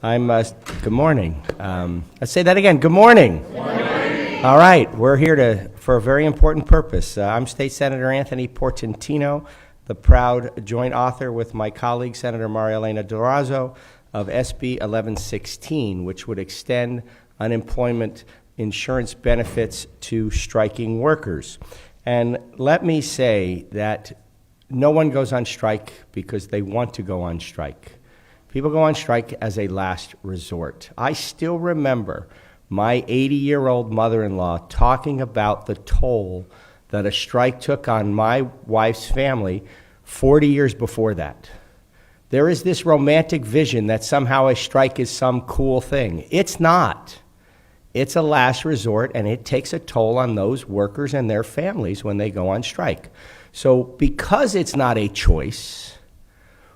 Good morning. Let's say that again. Good morning. Good morning. All right, we're here for a very important purpose. I'm State Senator Anthony Portantino, the proud joint author with my colleague, Senator Marielena Durazo, of SB 1116, which would extend unemployment insurance benefits to striking workers. And let me say that no one goes on strike because they want to go on strike. People go on strike as a last resort. I still remember my 80-year-old mother-in-law talking about the toll that a strike took on my wife's family 40 years before that. There is this romantic vision that somehow a strike is some cool thing. It's not. It's a last resort, and it takes a toll on those workers and their families when they go on strike. So because it's not a choice,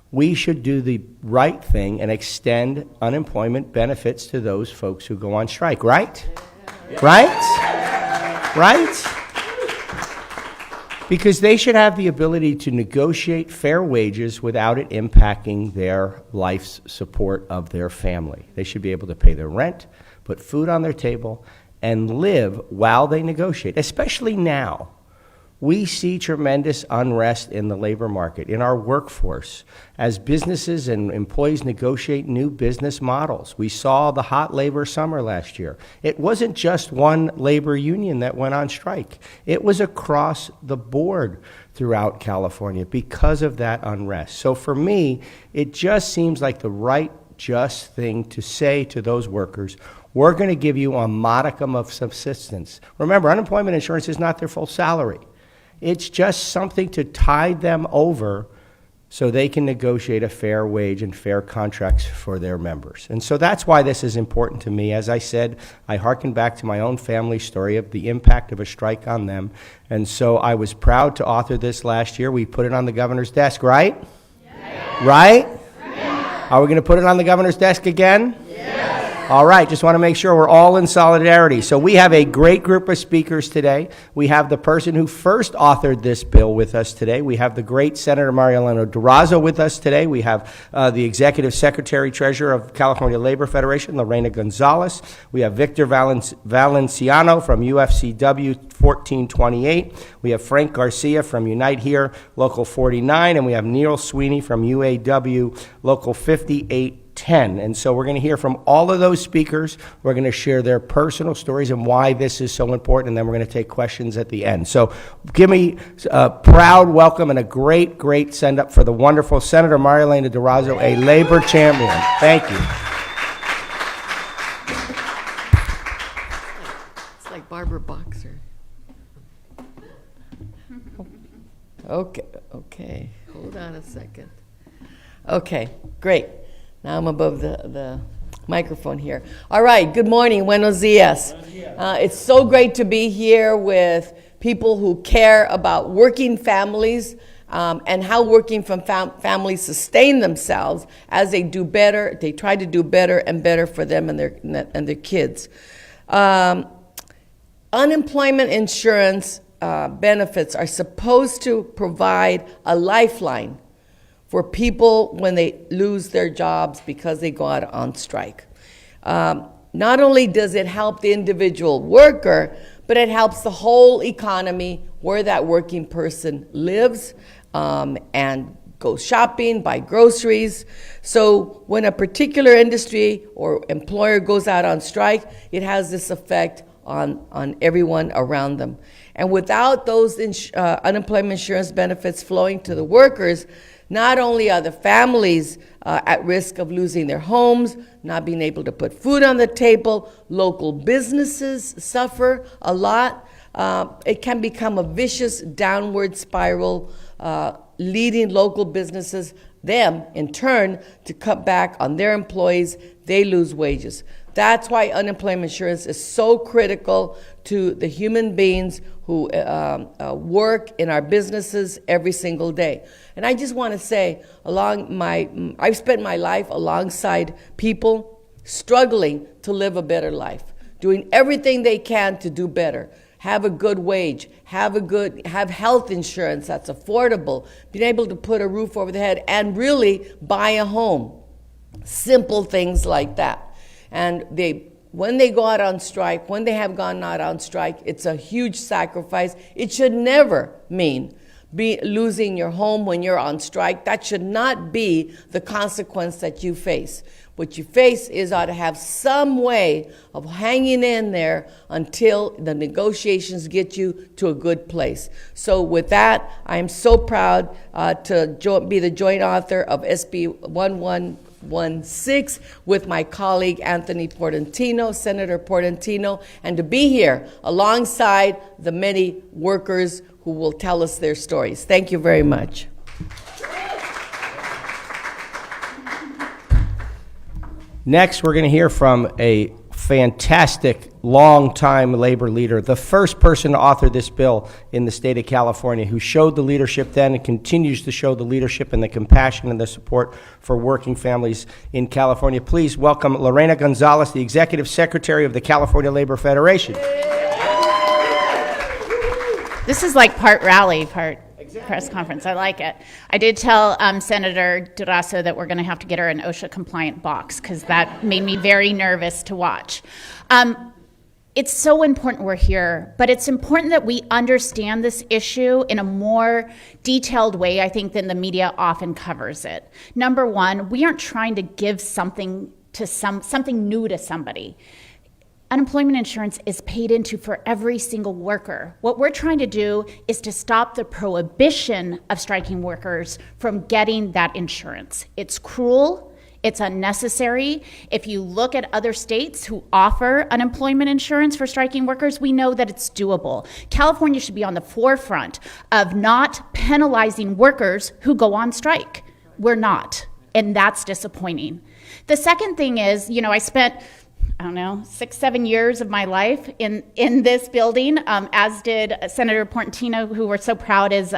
we should do the right thing and extend unemployment benefits to those folks who go on strike, right? Yeah. Right? Right? Because they should have the ability to negotiate fair wages without it impacting their life's support of their family. They should be able to pay their rent, put food on their table, and live while they negotiate, especially now. We see tremendous unrest in the labor market, in our workforce, as businesses and employees negotiate new business models. We saw the hot labor summer last year. It wasn't just one labor union that went on strike. It was across the board throughout California because of that unrest. So for me, it just seems like the right, just thing to say to those workers, we're going to give you a modicum of subsistence. Remember, unemployment insurance is not their full salary. It's just something to tide them over so they can negotiate a fair wage and fair contracts for their members. And so that's why this is important to me. As I said, I hearken back to my own family story of the impact of a strike on them. And so I was proud to author this last year. We put it on the governor's desk, right? Yes. Right? Yes. Are we going to put it on the governor's desk again? All right, just want to make sure we're all in solidarity. So we have a great group of speakers today. We have the person who first authored this bill with us today. We have the great Senator Marielena Durazo with us today. We have the Executive Secretary Treasurer of California Labor Federation, Lorena Gonzalez. We have Victor Valenciano from UFCW 1428. We have Frank Garcia from Unite Here, Local 49. And we have Neil Sweeney from UAW, Local 58. 10. And so we're going to hear from all of those speakers. We're going to share their personal stories and why this is so important, and then we're going to take questions at the end. So give me a proud welcome and a great, great send-up for the wonderful Senator Marielena Durazo, a labor champion. Thank you. It's like Barbara Boxer. Okay. Hold on a second. Okay, great. Now I'm above the microphone here. All right, good morning, buenos dias. It's so great to be here with people who care about working families and how working families sustain themselves as they do better. They try to do better and better for them and their kids. Unemployment insurance benefits are supposed to provide a lifeline for people when they lose their jobs because they go out on strike. Not only does it help the individual worker, but it helps the whole economy where that working person lives and goes shopping, buy groceries. So when a particular industry or employer goes out on strike, it has this effect on everyone around them. And without those unemployment insurance benefits flowing to the workers, not only are the families at risk of losing their homes, not being able to put food on the table, local businesses suffer a lot. It can become a vicious downward spiral, leading local businesses, them in turn, to cut back on their employees. They lose wages. That's why unemployment insurance is so critical to the human beings who work in our businesses every single day. And I just want to say, I've spent my life alongside people struggling to live a better life, doing everything they can to do better, have a good wage, have health insurance that's affordable, being able to put a roof over the head, and really buy a home. Simple things like that. And when they go out on strike, when they have gone out on strike, it's a huge sacrifice. It should never mean losing your home when you're on strike. That should not be the consequence that you face. What you face is ought to have some way of hanging in there until the negotiations get you to a good place. So with that, I am so proud to be the joint author of SB 1116 with my colleague Anthony Portantino, Senator Portantino, and to be here alongside the many workers who will tell us their stories. Thank you very much. Next, we're going to hear from a fantastic, long-time labor leader, the first person to author this bill in the state of California, who showed the leadership then and continues to show the leadership and the compassion and the support for working families in California. Please welcome Lorena Gonzalez, the Executive Secretary of the California Labor Federation. This is like part rally, part press conference. I like it. I did tell Senator Durazo that we're going to have to get her an OSHA-compliant box because that made me very nervous to watch. It's so important we're here, but it's important that we understand this issue in a more detailed way, I think, than the media often covers it. Number one, we aren't trying to give something new to somebody. Unemployment insurance is paid into for every single worker. What we're trying to do is to stop the prohibition of striking workers from getting that insurance. It's cruel, it's unnecessary. If you look at other states who offer unemployment insurance for striking workers, we know that it's doable. California should be on the forefront of not penalizing workers who go on strike. We're not, and that's disappointing. The second thing is, I spent 6-7 years of my life in this building, as did Senator Portantino, who we're so proud is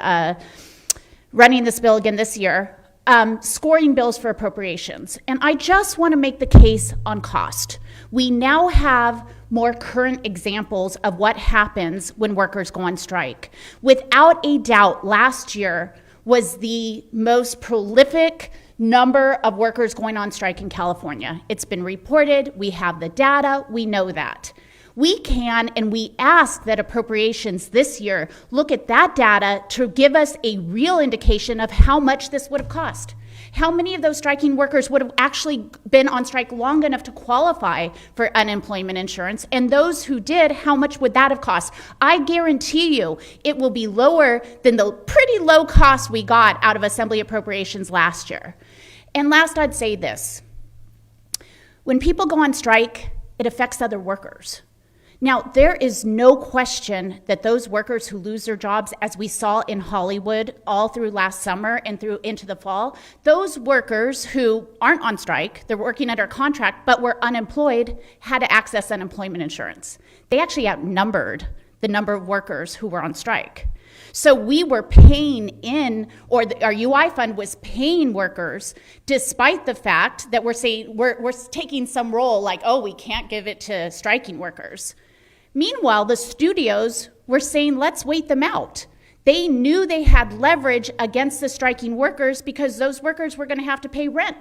running this bill again this year, scoring bills for appropriations. And I just want to make the case on cost. We now have more current examples of what happens when workers go on strike. Without a doubt, last year was the most prolific number of workers going on strike in California. It's been reported, we have the data, we know that. We can and we ask that appropriations this year look at that data to give us a real indication of how much this would have cost. How many of those striking workers would have actually been on strike long enough to qualify for unemployment insurance? And those who did, how much would that have cost? I guarantee you it will be lower than the pretty low cost we got out of Assembly appropriations last year. And last, I'd say this. When people go on strike, it affects other workers. Now, there is no question that those workers who lose their jobs, as we saw in Hollywood all through last summer and through into the fall, those workers who aren't on strike, they're working under contract, but were unemployed, had to access unemployment insurance. They actually outnumbered the number of workers who were on strike. So we were paying in, or our UI fund was paying workers, despite the fact that we're saying we're taking some role like, oh, we can't give it to striking workers. Meanwhile, the studios were saying, let's wait them out. They knew they had leverage against the striking workers because those workers were going to have to pay rent.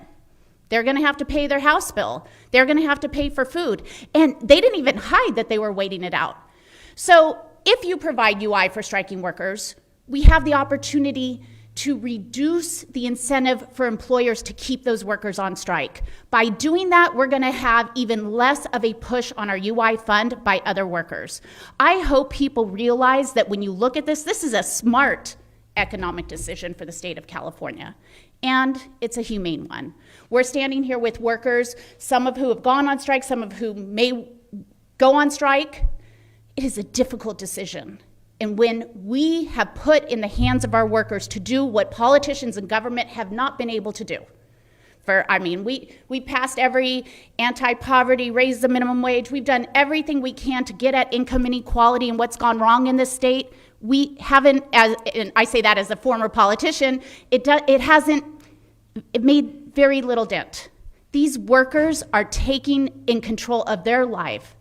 They're going to have to pay their house bill. They're going to have to pay for food. And they didn't even hide that they were waiting it out. So if you provide UI for striking workers, we have the opportunity to reduce the incentive for employers to keep those workers on strike. By doing that, we're going to have even less of a push on our UI fund by other workers. I hope people realize that when you look at this, this is a smart economic decision for the state of California, and it's a humane one. We're standing here with workers, some of who have gone on strike, some of who may go on strike. It is a difficult decision. And when we have put in the hands of our workers to do what politicians and government have not been able to do. We passed every anti-poverty, raised the minimum wage. We've done everything we can to get at income inequality and what's gone wrong in this state. We haven't, and I say that as a former politician, it made very little dent. These workers are taking in control of their life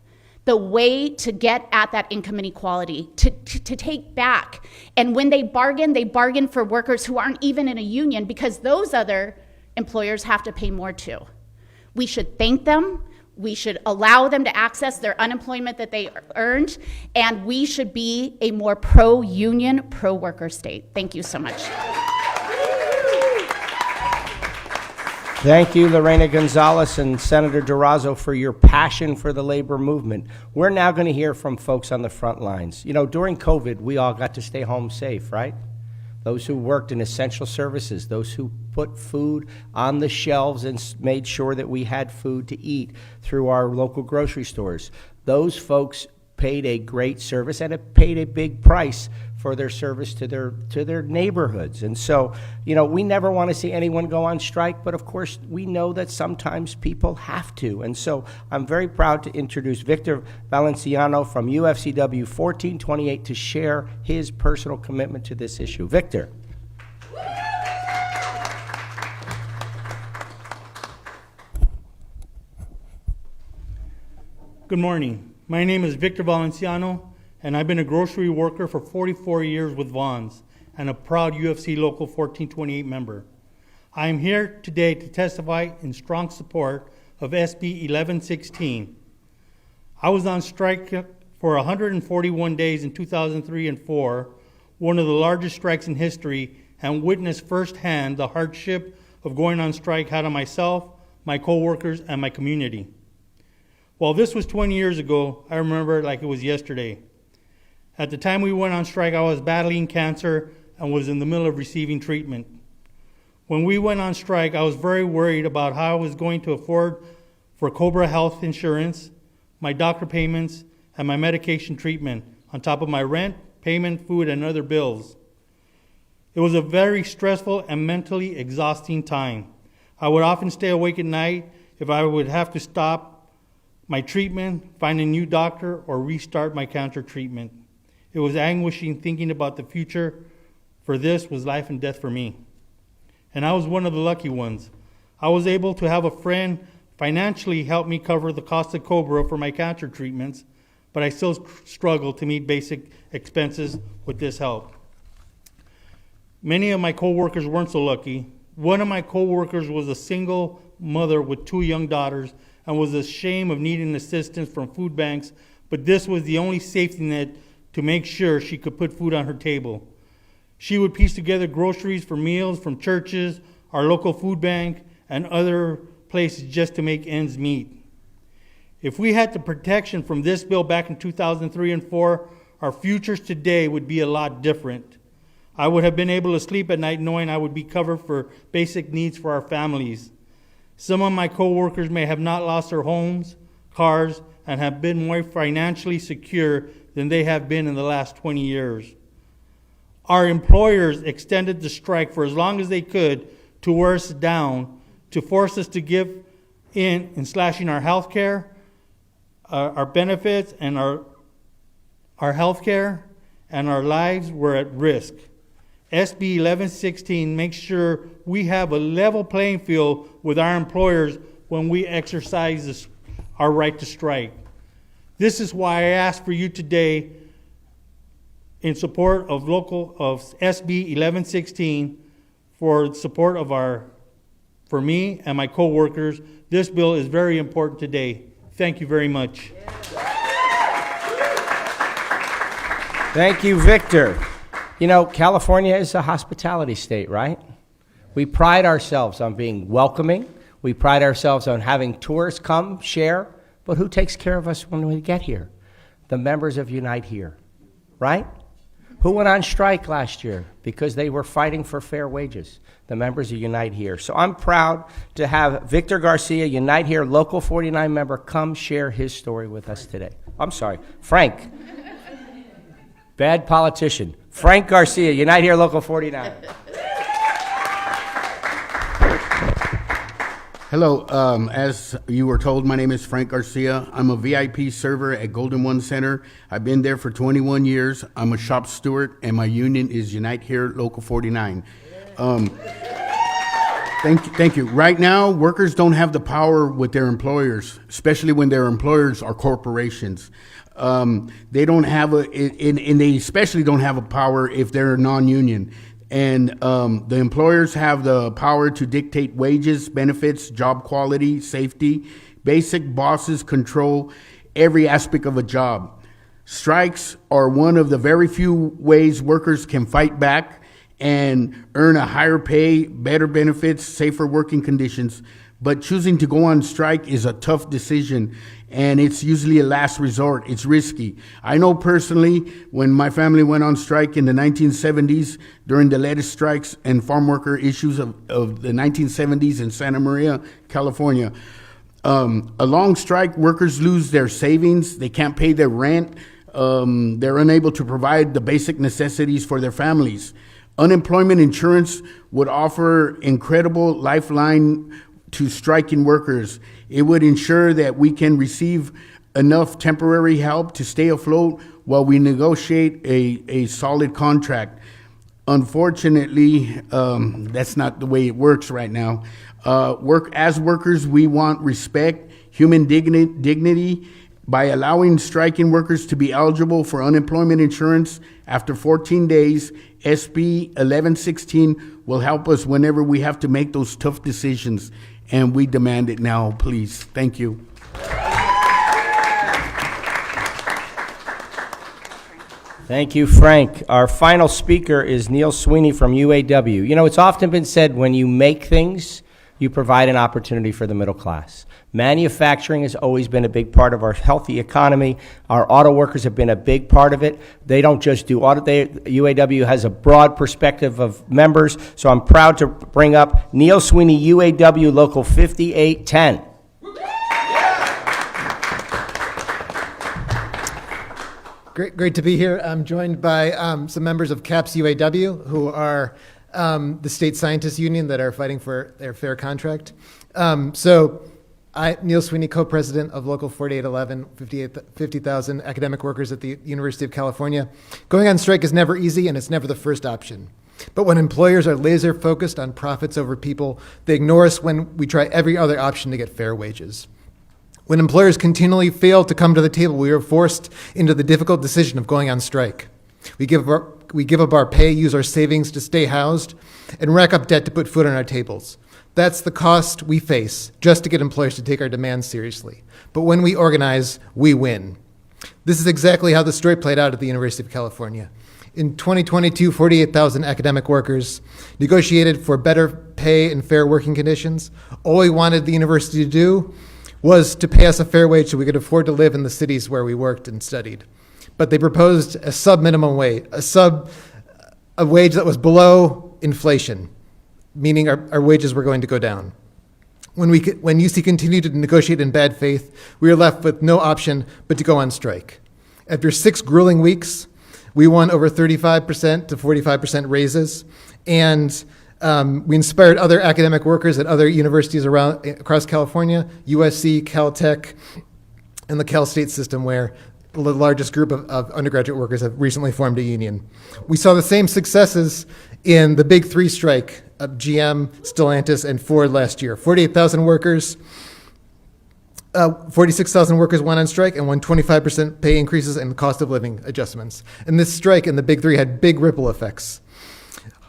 the way to get at that income inequality, to take back. And when they bargain for workers who aren't even in a union because those other employers have to pay more too. We should thank them. We should allow them to access their unemployment that they earned, and we should be a more pro-union, pro-worker state. Thank you so much. Thank you, Lorena Gonzalez and Senator Durazo, for your passion for the labor movement. We're now going to hear from folks on the front lines. You know, during COVID, we all got to stay home safe, right? Those who worked in essential services, those who put food on the shelves and made sure that we had food to eat through our local grocery stores. Those folks paid a great service and it paid a big price for their service to their neighborhoods. And so, you know, we never want to see anyone go on strike, but of course we know that sometimes people have to. And so I'm very proud to introduce Victor Valenciano from UFCW 1428 to share his personal commitment to this issue. Victor. Good morning. My name is Victor Valenciano, and I've been a grocery worker for 44 years with Vaughn's and a proud UFC Local 1428 member. I am here today to testify in strong support of SB 1116. I was on strike for 141 days in 2003 and 4, one of the largest strikes in history, and witnessed firsthand the hardship of going on strike had on myself, my coworkers, and my community. While this was 20 years ago, I remember it like it was yesterday. At the time we went on strike, I was battling cancer and was in the middle of receiving treatment. When we went on strike, I was very worried about how I was going to afford for COBRA health insurance, my doctor payments, and my medication treatment, on top of my rent, payment, food, and other bills. It was a very stressful and mentally exhausting time. I would often stay awake at night if I would have to stop my treatment, find a new doctor, or restart my cancer treatment. It was anguishing thinking about the future, for this was life and death for me. And I was one of the lucky ones. I was able to have a friend financially help me cover the cost of COBRA for my cancer treatments, but I still struggled to meet basic expenses with this help. Many of my coworkers weren't so lucky. One of my coworkers was a single mother with 2 young daughters and was ashamed of needing assistance from food banks, but this was the only safety net to make sure she could put food on her table. She would piece together groceries for meals from churches, our local food bank, and other places just to make ends meet. If we had the protection from this bill back in 2003 and 4, our futures today would be a lot different. I would have been able to sleep at night knowing I would be covered for basic needs for our families. Some of my coworkers may have not lost their homes, cars, and have been more financially secure than they have been in the last 20 years. Our employers extended the strike for as long as they could to wear us down, to force us to give in slashing our health care, our benefits, and our health care, and our lives were at risk. SB 1116 makes sure we have a level playing field with our employers when we exercise our right to strike. This is why I ask for you today, in support of SB 1116, for support of for me and my coworkers. This bill is very important today. Thank you very much. Thank you, Victor. You know, California is a hospitality state, right? We pride ourselves on being welcoming. We pride ourselves on having tourists come, share. But who takes care of us when we get here? The members of Unite Here, right? Who went on strike last year because they were fighting for fair wages? The members of Unite Here. So I'm proud to have Victor Garcia, Unite Here Local 49 member, come share his story with us today. I'm sorry, Frank. Bad politician. Frank Garcia, Unite Here Local 49. Hello, as you were told, my name is Frank Garcia. I'm a VIP server at Golden One Center. I've been there for 21 years. I'm a shop steward, and my union is Unite Here Local 49. Thank you. Right now, workers don't have the power with their employers, especially when their employers are corporations. They don't have and they especially don't have a power if they're non-union. And the employers have the power to dictate wages, benefits, job quality, safety. Basic bosses control every aspect of a job. Strikes are one of the very few ways workers can fight back and earn a higher pay, better benefits, safer working conditions. But choosing to go on strike is a tough decision, and it's usually a last resort. It's risky. I know personally when my family went on strike in the 1970s during the lettuce strikes and farm worker issues of the 1970s in Santa Maria, California. A long strike, workers lose their savings. They can't pay their rent. They're unable to provide the basic necessities for their families. Unemployment insurance would offer incredible lifeline to striking workers. It would ensure that we can receive enough temporary help to stay afloat while we negotiate a solid contract. Unfortunately, that's not the way it works right now. As workers, we want respect, human dignity. By allowing striking workers to be eligible for unemployment insurance after 14 days, SB 1116 will help us whenever we have to make those tough decisions, and we demand it now, please. Thank you. Thank you, Frank. Our final speaker is Neil Sweeney from UAW. You know, it's often been said when you make things, you provide an opportunity for the middle class. Manufacturing has always been a big part of our healthy economy. Our auto workers have been a big part of it. They don't just do auto, UAW has a broad perspective of members, so I'm proud to bring up Neil Sweeney, UAW Local 5810. Great to be here. I'm joined by some members of CAPS UAW, who are the state scientists union that are fighting for their fair contract. Neil Sweeney, co-president of Local 4811, 50,000 academic workers at the University of California. Going on strike is never easy, and it's never the first option. But when employers are laser focused on profits over people, they ignore us when we try every other option to get fair wages. When employers continually fail to come to the table, we are forced into the difficult decision of going on strike. We give up our pay, use our savings to stay housed, and rack up debt to put food on our tables. That's the cost we face just to get employers to take our demands seriously. But when we organize, we win. This is exactly how the story played out at the University of California. In 2022, 48,000 academic workers negotiated for better pay and fair working conditions. All we wanted the university to do was to pay us a fair wage so we could afford to live in the cities where we worked and studied. But they proposed a sub-minimum wage, a wage that was below inflation, meaning our wages were going to go down. When UC continued to negotiate in bad faith, we were left with no option but to go on strike. After 6 grueling weeks, we won over 35% to 45% raises, and we inspired other academic workers at other universities across California, USC, Caltech, and the Cal State system, where the largest group of undergraduate workers have recently formed a union. We saw the same successes in the big 3 strike of GM, Stellantis, and Ford last year. 46,000 workers went on strike and won 25% pay increases and cost of living adjustments. And this strike in the big 3 had big ripple effects.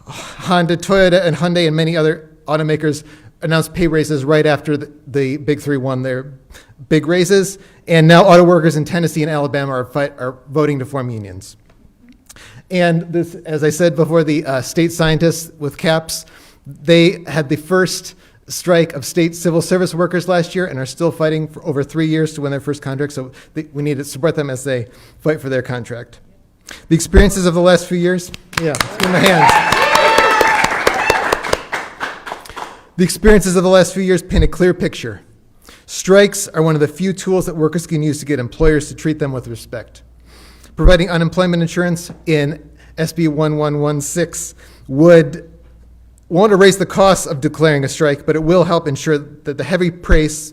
Honda, Toyota, and Hyundai, and many other automakers announced pay raises right after the big 3 won their big raises, and now auto workers in Tennessee and Alabama are voting to form unions. And this, as I said before, the state scientists with CAPS, they had the first strike of state civil service workers last year and are still fighting for over 3 years to win their first contract, so we need to support them as they fight for their contract. The experiences of the last few years, let's give them a hand. The experiences of the last few years paint a clear picture. Strikes are one of the few tools that workers can use to get employers to treat them with respect. Providing unemployment insurance in SB 1116 won't erase the costs of declaring a strike, but it will help ensure that the heavy price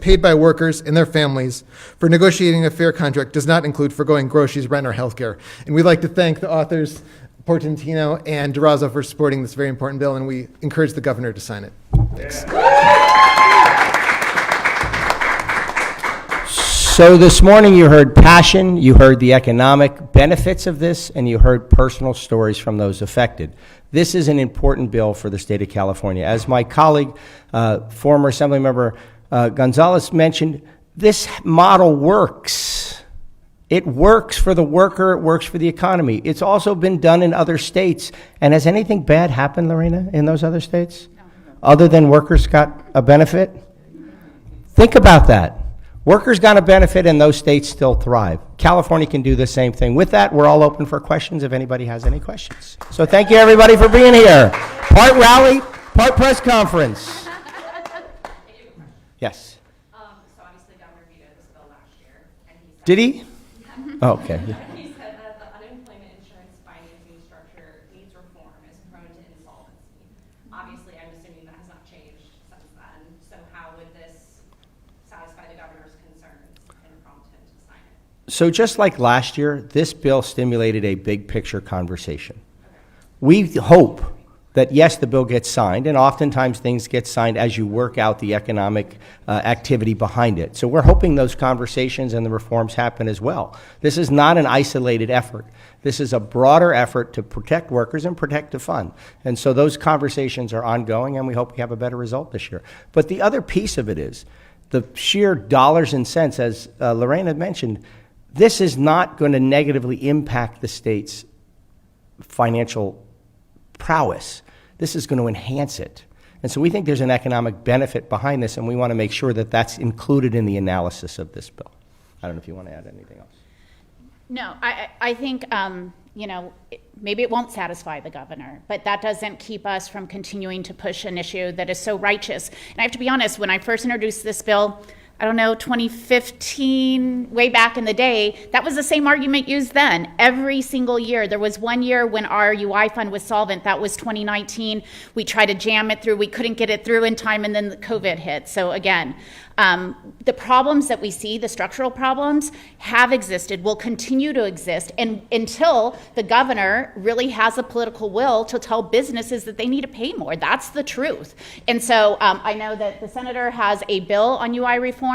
paid by workers and their families for negotiating a fair contract does not include foregoing groceries, rent, or health care. And we'd like to thank the authors, Portantino and Durazo, for supporting this very important bill, and we encourage the governor to sign it. Thanks. So this morning you heard passion, you heard the economic benefits of this, and you heard personal stories from those affected. This is an important bill for the state of California. As my colleague, former Assemblymember Gonzalez mentioned, this model works. It works for the worker, it works for the economy. It's also been done in other states. And has anything bad happened, Lorena, in those other states? No. Other than workers got a benefit? Think about that. Workers got a benefit and those states still thrive. California can do the same thing. With that, we're all open for questions if anybody has any questions. So thank you everybody for being here. Part rally, part press conference. Yes. So obviously Governor vetoed this bill last year, and he said, Did he? Oh, okay. he said that the unemployment insurance financing structure needs reform, is prone to insolvency. Obviously, I'm assuming that has not changed since then. So how would this satisfy the governor's concerns and prompt him to sign it? So just like last year, this bill stimulated a big picture conversation. We hope that yes, the bill gets signed, and oftentimes things get signed as you work out the economic activity behind it. So we're hoping those conversations and the reforms happen as well. This is not an isolated effort. This is a broader effort to protect workers and protect the fund. And so those conversations are ongoing, and we hope we have a better result this year. But the other piece of it is the sheer dollars and cents, as Lorena mentioned. This is not going to negatively impact the state's financial prowess. This is going to enhance it. And so we think there's an economic benefit behind this, and we want to make sure that that's included in the analysis of this bill. I don't know if you want to add anything else. No, I think, maybe it won't satisfy the governor, but that doesn't keep us from continuing to push an issue that is so righteous. And I have to be honest, when I first introduced this bill, 2015, way back in the day, that was the same argument used then. Every single year. There was one year when our UI fund was solvent. That was 2019. We tried to jam it through. We couldn't get it through in time, and then the COVID hit. So again, the problems that we see, the structural problems, have existed, will continue to exist, and until the governor really has a political will to tell businesses that they need to pay more. That's the truth. And so I know that the senator has a bill on UI reform.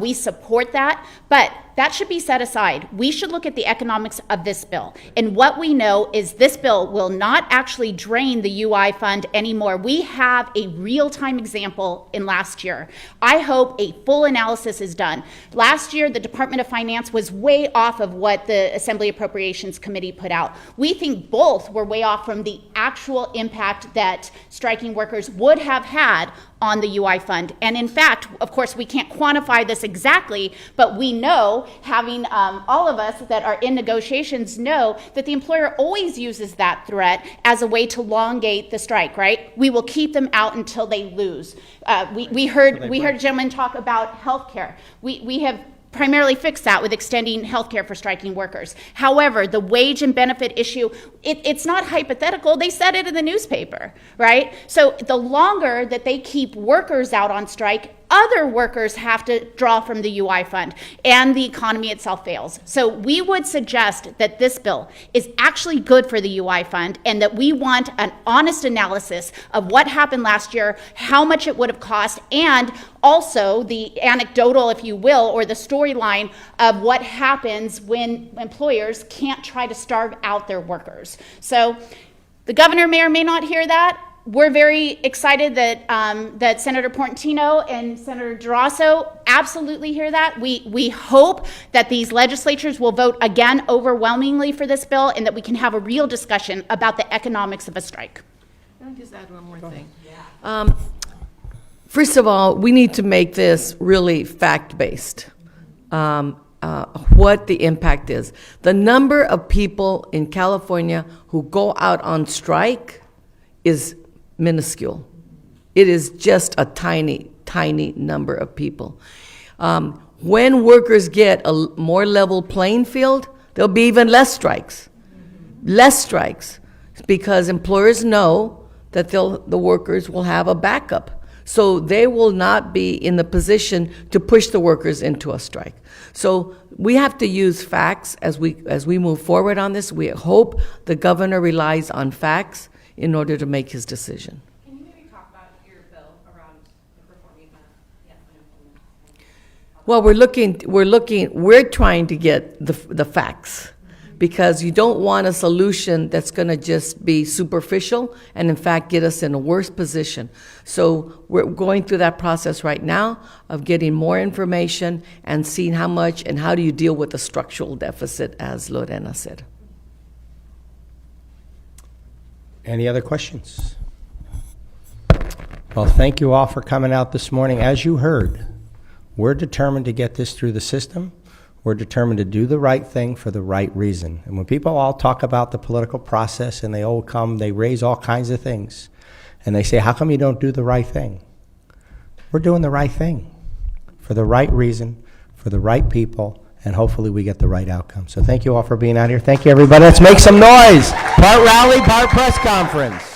We support that, but that should be set aside. We should look at the economics of this bill. And what we know is this bill will not actually drain the UI fund anymore. We have a real-time example in last year. I hope a full analysis is done. Last year, the Department of Finance was way off of what the Assembly Appropriations Committee put out. We think both were way off from the actual impact that striking workers would have had on the UI fund. And in fact, of course, we can't quantify this exactly, but we know, having all of us that are in negotiations know that the employer always uses that threat as a way to elongate the strike, right? We will keep them out until they lose. We heard a gentleman talk about health care. We have primarily fixed that with extending health care for striking workers. However, the wage and benefit issue, it's not hypothetical. They said it in the newspaper, right? So the longer that they keep workers out on strike, other workers have to draw from the UI fund, and the economy itself fails. So we would suggest that this bill is actually good for the UI fund, and that we want an honest analysis of what happened last year, how much it would have cost, and also the anecdotal, if you will, or the storyline of what happens when employers can't try to starve out their workers. So the governor may or may not hear that. We're very excited that that Senator Portantino and Senator Durazo absolutely hear that. We hope that these legislatures will vote again overwhelmingly for this bill, and that we can have a real discussion about the economics of a strike. Can I just add one more thing? First of all, we need to make this really fact-based. What the impact is. The number of people in California who go out on strike is minuscule. It is just a tiny, tiny number of people. When workers get a more level playing field, there'll be even less strikes. Less strikes, because employers know that the workers will have a backup. So they will not be in the position to push the workers into a strike. So we have to use facts as we move forward on this. We hope the governor relies on facts in order to make his decision. Can you maybe talk about your bill around reforming the unemployment Well, we're trying to get the facts, because you don't want a solution that's going to just be superficial and in fact get us in a worse position. So we're going through that process right now of getting more information and seeing how much and how do you deal with the structural deficit, as Lorena said. Any other questions? Well, thank you all for coming out this morning. As you heard, we're determined to get this through the system. We're determined to do the right thing for the right reason. And when people all talk about the political process and they raise all kinds of things, and they say, how come you don't do the right thing? We're doing the right thing for the right reason, for the right people, and hopefully we get the right outcome. So thank you all for being out here. Thank you, everybody. Let's make some noise. Part rally, part press conference.